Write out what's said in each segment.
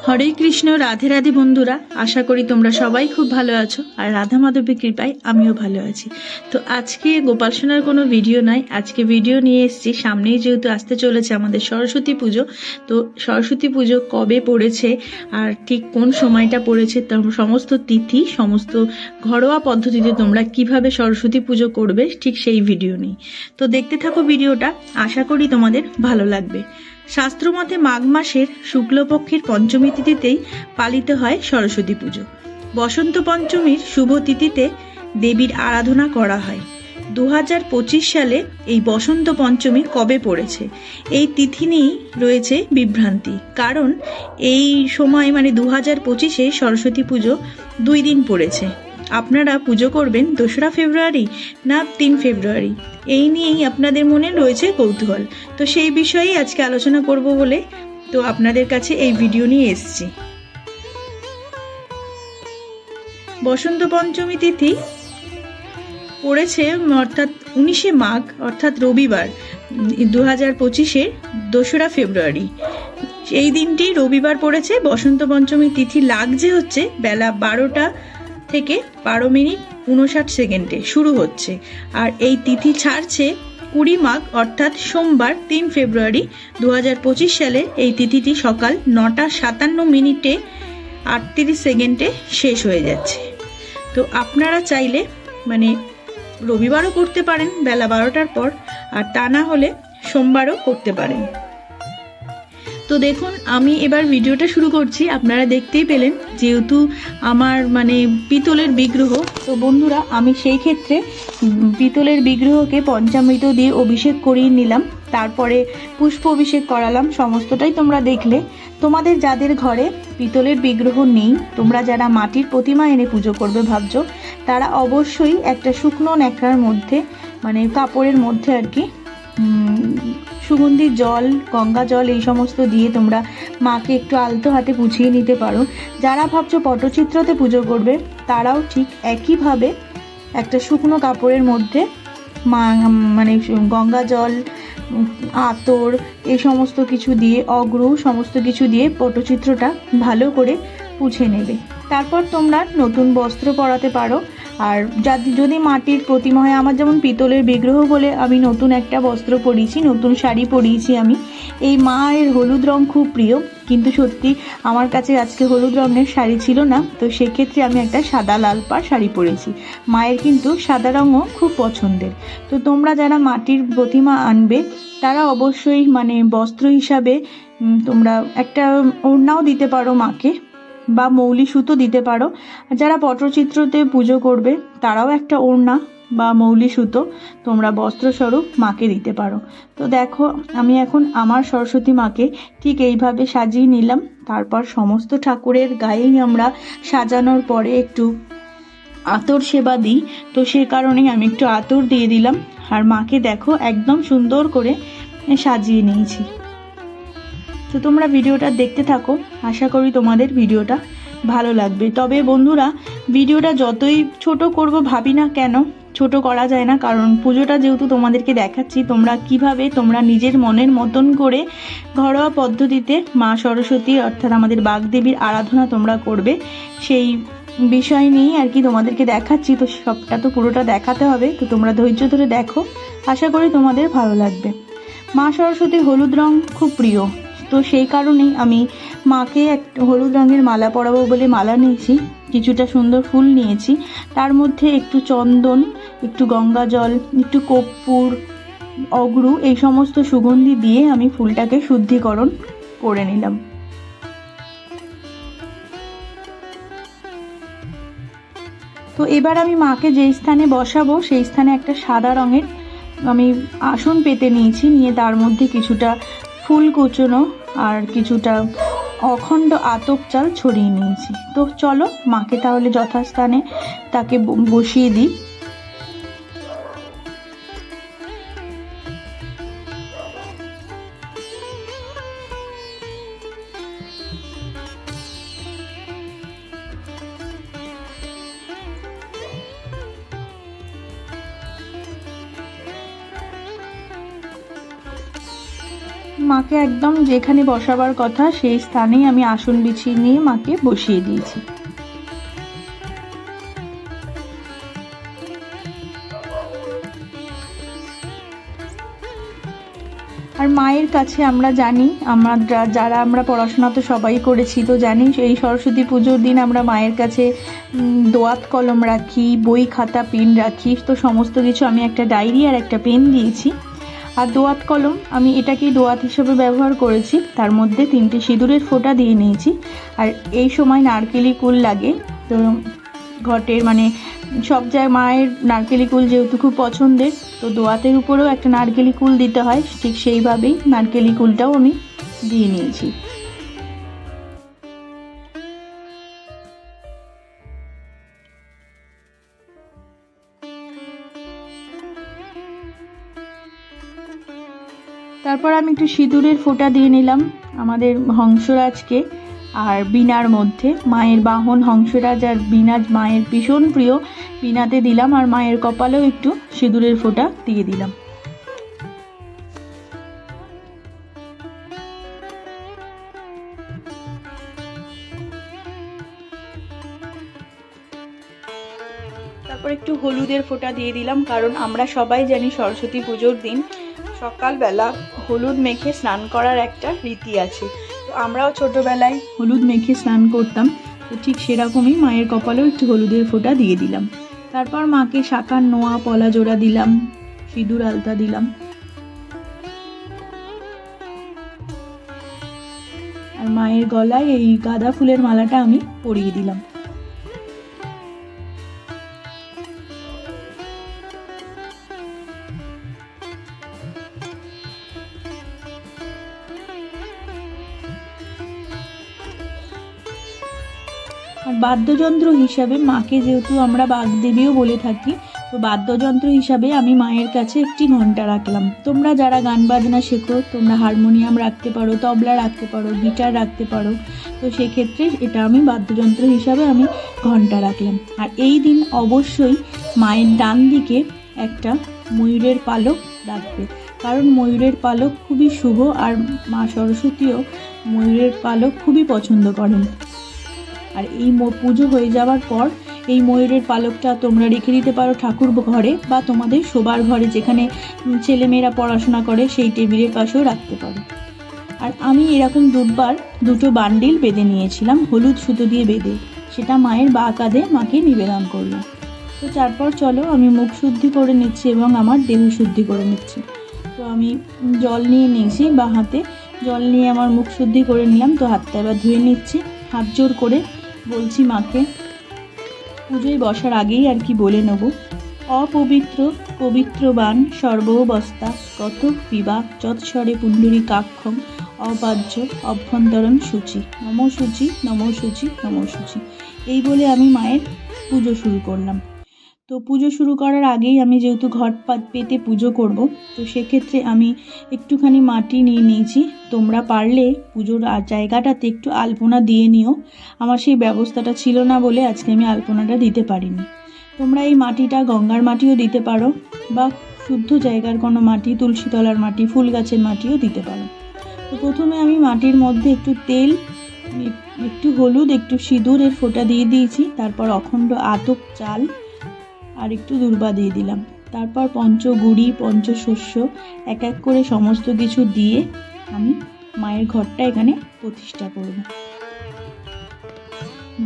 হরে কৃষ্ণ, রাধে রাধে বন্ধুরা। আশা করি তোমরা সবাই খুব ভালো আছো, আর রাধা মাধবের কৃপায় আমিও ভালো আছি। তো আজকে গোপাল সোনার কোনো ভিডিও নাই, আজকে ভিডিও নিয়ে এসেছি। সামনেই যেহেতু আসতে চলেছে আমাদের সরস্বতী পুজো, তো সরস্বতী পুজো কবে পড়েছে আর ঠিক কোন সময়টা পড়েছে, তার সমস্ত তিথি, সমস্ত ঘরোয়া পদ্ধতিতে তোমরা কিভাবে সরস্বতী পুজো করবে, ঠিক সেই ভিডিও নিই। তো দেখতে থাকো ভিডিওটা, আশা করি তোমাদের ভালো লাগবে। শাস্ত্রমতে মাঘ মাসের শুক্লপক্ষের পঞ্চমী তিথিতেই পালিত হয় সরস্বতী পুজো। বসন্ত পঞ্চমীর শুভ তিথিতে দেবীর আরাধনা করা হয়। 2025 সালে এই বসন্ত পঞ্চমী কবে পড়েছে, এই তিথি নিয়েই রয়েছে বিভ্রান্তি। কারণ এই সময় মানে 2025-এ সরস্বতী পুজো 2 দিন পড়েছে। আপনারা পুজো করবেন 2রা ফেব্রুয়ারি না 3 ফেব্রুয়ারি, এই নিয়েই আপনাদের মনে রয়েছে কৌতূহল। তো সেই বিষয়েই আজকে আলোচনা করব বলে তো আপনাদের কাছে এই ভিডিও নিয়ে এসেছি। বসন্ত পঞ্চমী তিথি পড়েছে অর্থাৎ 19শে মাঘ অর্থাৎ রবিবার, 2025-এর 2রা ফেব্রুয়ারি। এই দিনটি রবিবার পড়েছে। বসন্ত পঞ্চমী তিথি লাগছে হচ্ছে বেলা 12টা থেকে 12:59 শুরু হচ্ছে, আর এই তিথি ছাড়ছে 20 মাঘ অর্থাৎ সোমবার 3 ফেব্রুয়ারি 2025 সালে। এই তিথিটি সকাল 9:57:38 শেষ হয়ে যাচ্ছে। তো আপনারা চাইলে মানে রবিবারও করতে পারেন বেলা 12টার পর, আর তা না হলে সোমবারও করতে পারেন। তো দেখুন, আমি এবার ভিডিওটা শুরু করছি। আপনারা দেখতেই পেলেন যেহেতু আমার মানে পিতলের বিগ্রহ, তো বন্ধুরা আমি সেই ক্ষেত্রে পিতলের বিগ্রহকে পঞ্চামৃত দিয়ে অভিষেক করিয়ে নিলাম, তারপরে পুষ্প অভিষেক করালাম। সমস্তটাই তোমরা দেখলে। তোমাদের যাদের ঘরে পিতলের বিগ্রহ নেই, তোমরা যারা মাটির প্রতিমা এনে পুজো করবে ভাবছো, তারা অবশ্যই একটা শুকনো ন্যাকড়ার মধ্যে মানে কাপড়ের মধ্যে আর কি সুগন্ধি জল, গঙ্গা জল এই সমস্ত দিয়ে তোমরা মাকে একটু আলতো হাতে পুছিয়ে নিতে পারো। যারা ভাবছো পটচিত্রতে পুজো করবে, তারাও ঠিক একইভাবে একটা শুকনো কাপড়ের মধ্যে মা মানে গঙ্গা জল, আতর এই সমস্ত কিছু দিয়ে, অগ্রু সমস্ত কিছু দিয়ে পটচিত্রটা ভালো করে পুছে নেবে। তারপর তোমরা নতুন বস্ত্র পরাতে পারো। আর যদি মাটির প্রতিমা হয়, আমার যেমন পিতলের বিগ্রহ বলে আমি নতুন একটা বস্ত্র পরিয়েছি, নতুন শাড়ি পরিয়েছি আমি। এই মায়ের হলুদ রং খুব প্রিয়, কিন্তু সত্যি আমার কাছে আজকে হলুদ রঙের শাড়ি ছিল না, তো সেক্ষেত্রে আমি একটা সাদা লাল পাড় শাড়ি পরেছি। মায়ের কিন্তু সাদা রঙও খুব পছন্দের। তো তোমরা যারা মাটির প্রতিমা আনবে, তারা অবশ্যই মানে বস্ত্র হিসাবে তোমরা একটা ওড়নাও দিতে পারো মাকে, বা মৌলি সুতো দিতে পারো। যারা পটচিত্রতে পুজো করবে, তারাও একটা ওড়না বা মৌলি সুতো তোমরা বস্ত্রস্বরূপ মাকে দিতে পারো। তো দেখো, আমি এখন আমার সরস্বতী মাকে ঠিক এইভাবে সাজিয়ে নিলাম। তারপর সমস্ত ঠাকুরের গায়েই আমরা সাজানোর পরে একটু আতর সেবা দিই, তো সে কারণেই আমি একটু আতর দিয়ে দিলাম। আর মাকে দেখো একদম সুন্দর করে সাজিয়ে নিয়েছি। তো তোমরা ভিডিওটা দেখতে থাকো, আশা করি তোমাদের ভিডিওটা ভালো লাগবে। তবে বন্ধুরা, ভিডিওটা যতই ছোট করব ভাবি না কেন, ছোট করা যায় না, কারণ পুজোটা যেহেতু তোমাদেরকে দেখাচ্ছি, তোমরা কিভাবে তোমরা নিজের মনের মতন করে ঘরোয়া পদ্ধতিতে মা সরস্বতী অর্থাৎ আমাদের বাগদেবীর আরাধনা তোমরা করবে, সেই বিষয় নিয়েই আর কি তোমাদেরকে দেখাচ্ছি। তো সবটা তো পুরোটা দেখাতে হবে, তো তোমরা ধৈর্য ধরে দেখো, আশা করি তোমাদের ভালো লাগবে। মা সরস্বতীর হলুদ রং খুব প্রিয়, তো সেই কারণেই আমি মাকে একটা হলুদ রঙের মালা পরাবো বলে মালা নিয়েছি, কিছুটা সুন্দর ফুল নিয়েছি, তার মধ্যে একটু চন্দন, একটু গঙ্গা জল, একটু কর্পূর, অগ্রু এই সমস্ত সুগন্ধি দিয়ে আমি ফুলটাকে শুদ্ধিকরণ করে নিলাম। তো এবার আমি মাকে যেই স্থানে বসাবো, সেই স্থানে একটা সাদা রঙের আমি আসন পেতে নিয়েছি, নিয়ে তার মধ্যে কিছুটা ফুল কুচনো আর কিছুটা অখণ্ড আতপ চাল ছড়িয়ে নিয়েছি। তো চলো মাকে তাহলে যথাস্থানে তাকে বসিয়ে দিই। মাকে একদম যেখানে বসাবার কথা সেই স্থানেই আমি আসন বিছিয়ে নিয়ে মাকে বসিয়ে দিয়েছি। আর মায়ের কাছে আমরা জানি, যারা আমরা পড়াশোনা তো সবাই করেছি, তো জানি এই সরস্বতী পুজোর দিন আমরা মায়ের কাছে দোয়াত কলম রাখি, বই খাতা পেন রাখি। তো সমস্ত কিছু আমি একটা ডায়েরি আর একটা পেন দিয়েছি। আর দোয়াত কলম আমি এটাকেই দোয়াত হিসেবে ব্যবহার করেছি। তার মধ্যে 3টে সিঁদুরের ফোঁটা দিয়ে নিয়েছি। আর এই সময় নারকেলি কুল লাগে, তো ঘটের মানে সব জায়গায় মায়ের নারকেলি কুল যেহেতু খুব পছন্দের, তো দোয়াতের উপরেও একটা নারকেলি কুল দিতে হয়, ঠিক সেইভাবেই নারকেলি কুলটাও আমি দিয়ে নিয়েছি। তারপর আমি একটু সিঁদুরের ফোঁটা দিয়ে নিলাম আমাদের হংসরাজকে আর বীণার মধ্যে। মায়ের বাহন হংসরাজ আর বীণা মায়ের ভীষণ প্রিয়, বীণাতে দিলাম। আর মায়ের কপালেও একটু সিঁদুরের ফোঁটা দিয়ে দিলাম। তারপর একটু হলুদের ফোঁটা দিয়ে দিলাম, কারণ আমরা সবাই জানি সরস্বতী পুজোর দিন সকালবেলা হলুদ মেখে স্নান করার একটা রীতি আছে। তো আমরাও ছোটোবেলায় হলুদ মেখে স্নান করতাম, তো ঠিক সেরকমই মায়ের কপালেও একটু হলুদের ফোঁটা দিয়ে দিলাম। তারপর মাকে শাঁখার নোয়া পলা জোড়া দিলাম, সিঁদুর আলতা দিলাম। আর মায়ের গলায় এই গাঁদা ফুলের মালাটা আমি পরিয়ে দিলাম। আর বাদ্যযন্ত্র হিসাবে মাকে যেহেতু আমরা বাগদেবীও বলে থাকি, তো বাদ্যযন্ত্র হিসাবে আমি মায়ের কাছে একটি ঘণ্টা রাখলাম। তোমরা যারা গান বাজনা শেখো, তোমরা হারমোনিয়াম রাখতে পারো, তবলা রাখতে পারো, গিটার রাখতে পারো। তো সেক্ষেত্রে এটা আমি বাদ্যযন্ত্র হিসাবে আমি ঘণ্টা রাখলাম। আর এই দিন অবশ্যই মায়ের ডান দিকে একটা ময়ূরের পালক রাখবে, কারণ ময়ূরের পালক খুবই শুভ। আর মা সরস্বতীও ময়ূরের পালক খুবই পছন্দ করেন। আর এই পুজো হয়ে যাওয়ার পর এই ময়ূরের পালকটা তোমরা রেখে দিতে পারো ঠাকুর ঘরে, বা তোমাদের শোবার ঘরে যেখানে ছেলেমেয়েরা পড়াশোনা করে সেই টেবিলের পাশেও রাখতে পারো। আর আমি এরকম দুটো বান্ডিল বেঁধে নিয়েছিলাম হলুদ সুতো দিয়ে বেঁধে, সেটা মায়ের বাঁ কাঁধে মাকে নিবেদন করলাম। তো তারপর চলো আমি মুখ শুদ্ধি করে নিচ্ছি এবং আমার দেহ শুদ্ধি করে নিচ্ছি। তো আমি জল নিয়ে নিয়েছি, বা হাতে জল নিয়ে আমার মুখ শুদ্ধি করে নিলাম। তো হাতটা এবার ধুয়ে নিচ্ছি, হাত জোর করে বলছি মাকে পুজোয় বসার আগেই আর কি বলে নেব, অপবিত্র পবিত্রবান সর্ববস্তা কত পিবা যৎস্বরে পুণ্ডরী কাক্ষম অবাহ্য অভ্যন্তরণ সূচি নমো সূচি নমো সূচি নমো সূচি। এই বলে আমি মায়ের পুজো শুরু করলাম। তো পুজো শুরু করার আগেই আমি যেহেতু ঘট পেতে পুজো করব, তো সেক্ষেত্রে আমি একটুখানি মাটি নিয়ে নিয়েছি। তোমরা পারলে পুজোর জায়গাটাতে একটু আলপনা দিয়ে নিও। আমার সেই ব্যবস্থাটা ছিল না বলে আজকে আমি আলপনাটা দিতে পারিনি। তোমরা এই মাটিটা গঙ্গার মাটিও দিতে পারো, বা শুদ্ধ জায়গার কোনো মাটি, তুলসীতলার মাটি, ফুল গাছের মাটিও দিতে পারো। তো প্রথমে আমি মাটির মধ্যে একটু তেল, একটু হলুদ, একটু সিঁদুরের ফোঁটা দিয়ে দিয়েছি। তারপর অখণ্ড আতপ চাল আর একটু দূর্বা দিয়ে দিলাম। তারপর পঞ্চগুড়ি পঞ্চশস্য এক এক করে সমস্ত কিছু দিয়ে আমি মায়ের ঘরটা এখানে প্রতিষ্ঠা করব।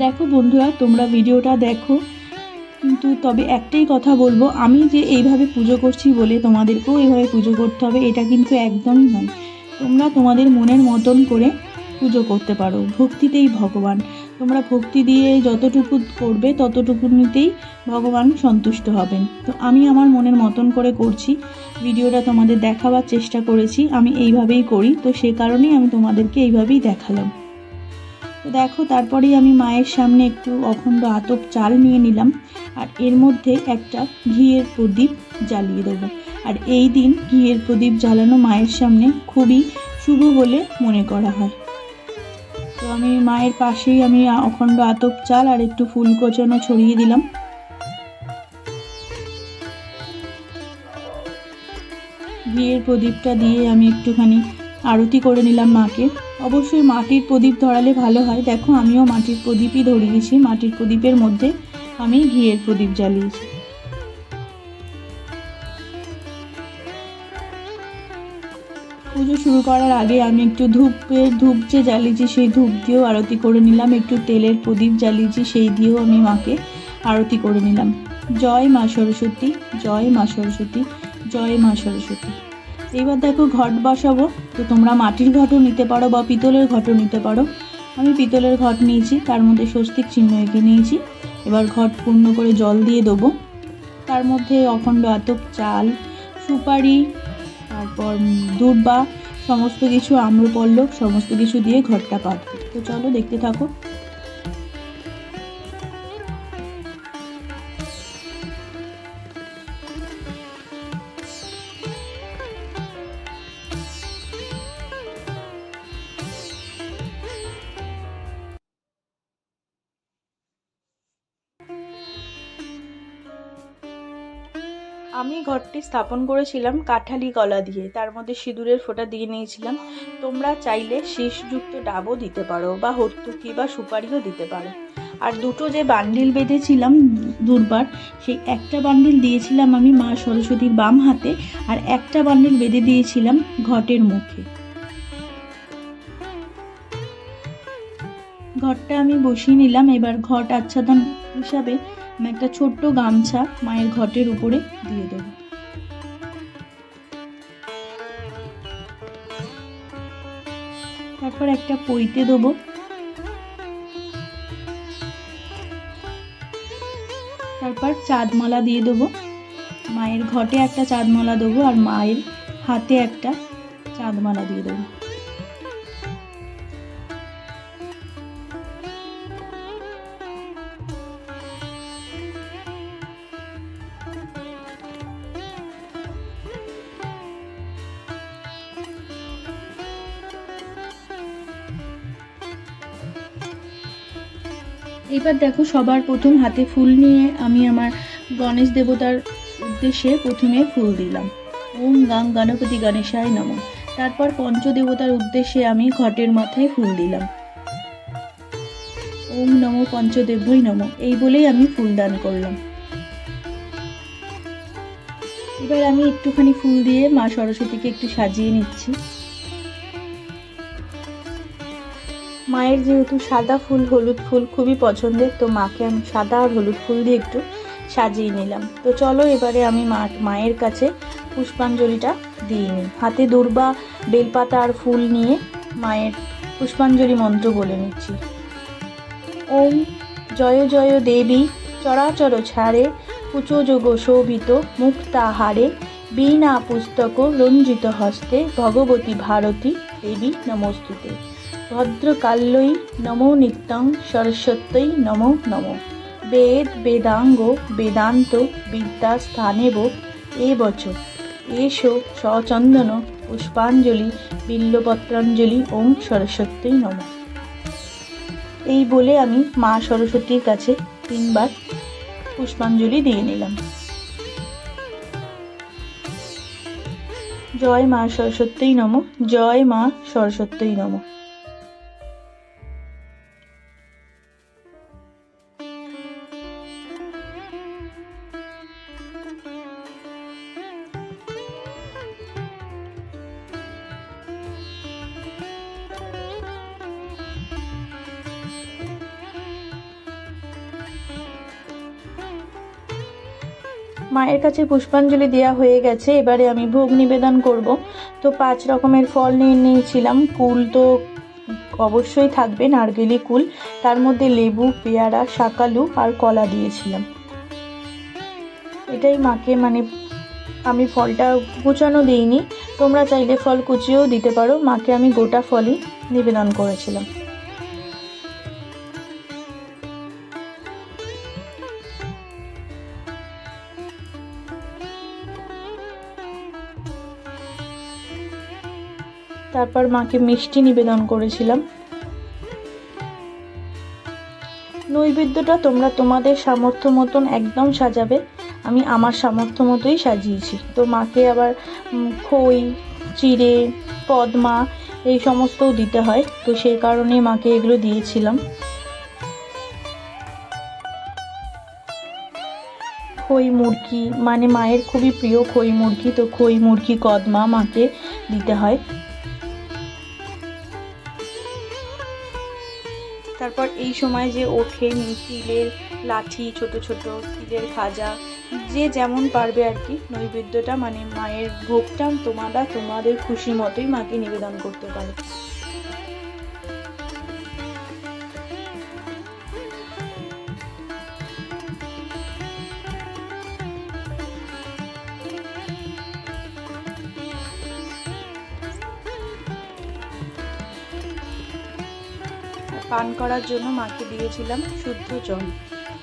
দেখো বন্ধুরা, তোমরা ভিডিওটা দেখো, কিন্তু তবে একটাই কথা বলবো, আমি যে এইভাবে পুজো করছি বলে তোমাদেরকেও এইভাবে পুজো করতে হবে এটা কিন্তু একদমই নয়। তোমরা তোমাদের মনের মতন করে পুজো করতে পারো, ভক্তিতেই ভগবান। তোমরা ভক্তি দিয়ে যতটুকু করবে ততটুকুনিতেই ভগবান সন্তুষ্ট হবেন। তো আমি আমার মনের মতন করে করছি, ভিডিওটা তোমাদের দেখাবার চেষ্টা করেছি, আমি এইভাবেই করি, তো সে কারণেই আমি তোমাদেরকে এইভাবেই দেখালাম। তো দেখো, তারপরেই আমি মায়ের সামনে একটু অখণ্ড আতপ চাল নিয়ে নিলাম, আর এর মধ্যে একটা ঘিয়ের প্রদীপ জ্বালিয়ে দেবো। আর এই দিন ঘিয়ের প্রদীপ জ্বালানো মায়ের সামনে খুবই শুভ বলে মনে করা হয়। তো আমি মায়ের পাশেই আমি অখণ্ড আতপ চাল আর একটু ফুল কোচানো ছড়িয়ে দিলাম। ঘিয়ের প্রদীপটা দিয়ে আমি একটুখানি আরতি করে নিলাম মাকে। অবশ্যই মাটির প্রদীপ ধরালে ভালো হয়। দেখো আমিও মাটির প্রদীপই ধরিয়েছি, মাটির প্রদীপের মধ্যে আমি ঘিয়ের প্রদীপ জ্বালিয়েছি। পুজো শুরু করার আগে আমি একটু ধূপ যে জ্বালিয়েছি সেই ধূপ দিয়েও আরতি করে নিলাম, একটু তেলের প্রদীপ জ্বালিয়েছি সেই দিয়েও আমি মাকে আরতি করে নিলাম। জয় মা সরস্বতী, জয় মা সরস্বতী, জয় মা সরস্বতী। এবার দেখো ঘট বসাবো, তো তোমরা মাটির ঘটও নিতে পারো বা পিতলের ঘটও নিতে পারো। আমি পিতলের ঘট নিয়েছি, তার মধ্যে স্বস্তিক চিহ্ন এঁকে নিয়েছি। এবার ঘট পূর্ণ করে জল দিয়ে দেবো। তার মধ্যে অখণ্ড আতপ চাল, সুপারি, তারপর দূর্বা, সমস্ত কিছু আম্রপল্লব সমস্ত কিছু দিয়ে ঘরটা পাতবো। তো চলো দেখতে থাকো। আমি ঘরটি স্থাপন করেছিলাম কাঁঠালি কলা দিয়ে, তার মধ্যে সিঁদুরের ফোঁটা দিয়ে নিয়েছিলাম। তোমরা চাইলে শীষযুক্ত ডাবও দিতে পারো বা হর্তুকি বা সুপারিও দিতে পারো। আর দুটো যে বান্ডিল বেঁধেছিলাম দুর্বার, সেই একটা বান্ডিল দিয়েছিলাম আমি মা সরস্বতীর বাম হাতে, আর একটা বান্ডিল বেঁধে দিয়েছিলাম ঘটের মুখে। ঘরটা আমি বসিয়ে নিলাম। এবার ঘট আচ্ছাদন হিসাবে আমি একটা ছোট্ট গামছা মায়ের ঘটের উপরে দিয়ে দেবো। তারপর একটা পইতে দেবো। তারপর চাঁদমালা দিয়ে দেবো। মায়ের ঘটে একটা চাঁদমালা দেবো আর মায়ের হাতে একটা চাঁদমালা দিয়ে দেবো। এবার দেখো সবার প্রথম হাতে ফুল নিয়ে আমি আমার গণেশ দেবতার উদ্দেশ্যে প্রথমে ফুল দিলাম, ওম গাং গণপতি গণেশায় নমঃ। তারপর পঞ্চদেবতার উদ্দেশ্যে আমি ঘটের মাথায় ফুল দিলাম, ওম নমো পঞ্চদেবই নমঃ। এই বলেই আমি ফুল দান করলাম। এবার আমি একটুখানি ফুল দিয়ে মা সরস্বতীকে একটু সাজিয়ে নিচ্ছি। মায়ের যেহেতু সাদা ফুল হলুদ ফুল খুবই পছন্দের, তো মাকে আমি সাদা আর হলুদ ফুল দিয়ে একটু সাজিয়ে নিলাম। তো চলো এবারে আমি মায়ের কাছে পুষ্পাঞ্জলিটা দিয়ে নিই। হাতে দূর্বা, বেলপাতা আর ফুল নিয়ে মায়ের পুষ্পাঞ্জলি মন্ত্র বলে নিচ্ছি। ওম জয় জয় দেবী চরাচর ছাড়ে, কুচো যোগ শোভিত মুক্তাহারে, বীণা পুস্তক রঞ্জিত হস্তে, ভগবতী ভারতী দেবী নমস্তুতে। ভদ্রকাল্যই নমো নিত্যং সরস্বত্যই নমো নমঃ। বেদ বেদাঙ্গ বেদান্ত বিদ্যাস্থানেব এবচ এষো সচন্দন পুষ্পাঞ্জলি বিল্বপত্রাঞ্জলি ওম সরস্বত্যই নমঃ। এই বলে আমি মা সরস্বতীর কাছে 3 বার পুষ্পাঞ্জলি দিয়ে নিলাম। জয় মা সরস্বত্যই নমঃ, জয় মা সরস্বত্যই নমঃ। মায়ের কাছে পুষ্পাঞ্জলি দেওয়া হয়ে গেছে, এবারে আমি ভোগ নিবেদন করব। তো 5 রকমের ফল নিয়ে নিয়েছিলাম। কুল তো অবশ্যই থাকবে, নারকেলি কুল, তার মধ্যে লেবু, পেয়ারা, শাকালু আর কলা দিয়েছিলাম। এটাই মাকে আমি ফলটা কুচানো দিইনি, তোমরা চাইলে ফল কুচিয়েও দিতে পারো। মাকে আমি গোটা ফলই নিবেদন করেছিলাম। তারপর মাকে মিষ্টি নিবেদন করেছিলাম। নৈবেদ্যটা তোমরা তোমাদের সামর্থ্য মতন একদম সাজাবে, আমি আমার সামর্থ্য মতোই সাজিয়েছি। তো মাকে আবার খই, জিরে, কদমা এই সমস্তও দিতে হয়, তো সেই কারণে মাকে এগুলো দিয়েছিলাম। খই মুরগি মানে মায়ের খুবই প্রিয় খই মুরগি, তো খই মুরগি কদমা মাকে দিতে হয়। তারপর এই সময় যে ওঠে তিলের লাঠি, ছোট ছোট তিলের খাজা, যে যেমন পারবে আর কি নৈবেদ্যটা মানে মায়ের ভোগটা তোমাদের খুশি মতোই মাকে নিবেদন করতে পারে। পান করার জন্য মাকে দিয়েছিলাম শুদ্ধ জল,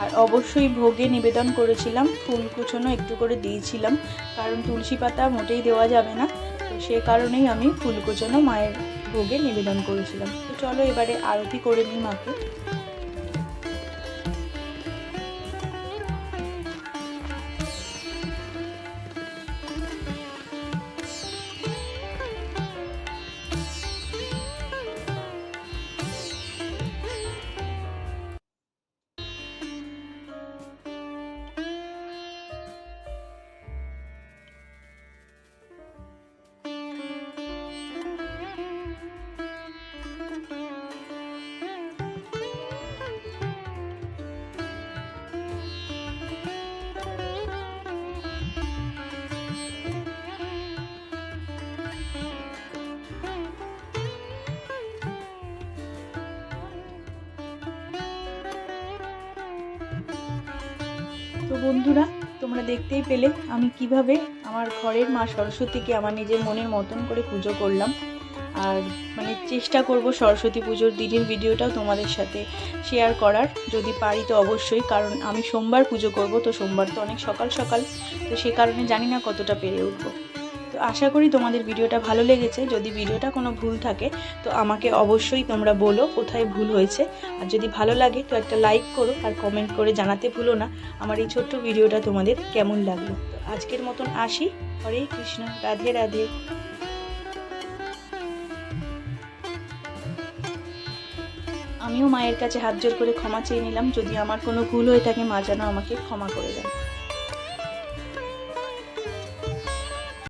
আর অবশ্যই ভোগে নিবেদন করেছিলাম ফুল কুচনো একটু করে দিয়েছিলাম, কারণ তুলসী পাতা মোটেই দেওয়া যাবে না, তো সে কারণেই আমি ফুল কুচনো মায়ের ভোগে নিবেদন করেছিলাম। তো চলো এবারে আরতি করে নিই মাকে। তো বন্ধুরা, তোমরা দেখতেই পেলে আমি কিভাবে আমার ঘরের মা সরস্বতীকে আমার নিজের মনের মতন করে পুজো করলাম। আর মানে চেষ্টা করব সরস্বতী পুজোর দিনের ভিডিওটাও তোমাদের সাথে শেয়ার করার, যদি পারি তো অবশ্যই, কারণ আমি সোমবার পুজো করব, তো সোমবার তো অনেক সকাল সকাল, তো সে কারণে জানি না কতটা পেরে উঠবো। তো আশা করি তোমাদের ভিডিওটা ভালো লেগেছে। যদি ভিডিওটা কোনো ভুল থাকে তো আমাকে অবশ্যই তোমরা বলো কোথায় ভুল হয়েছে, আর যদি ভালো লাগে তো একটা লাইক করো আর কমেন্ট করে জানাতে ভুলো না আমার এই ছোট্ট ভিডিওটা তোমাদের কেমন লাগলো। তো আজকের মতন আসি। হরে কৃষ্ণ, রাধে রাধে। আমিও মায়ের কাছে হাত জোর করে ক্ষমা চেয়ে নিলাম, যদি আমার কোনো ভুল হয়ে থাকে মা যেন আমাকে ক্ষমা করে দেয়।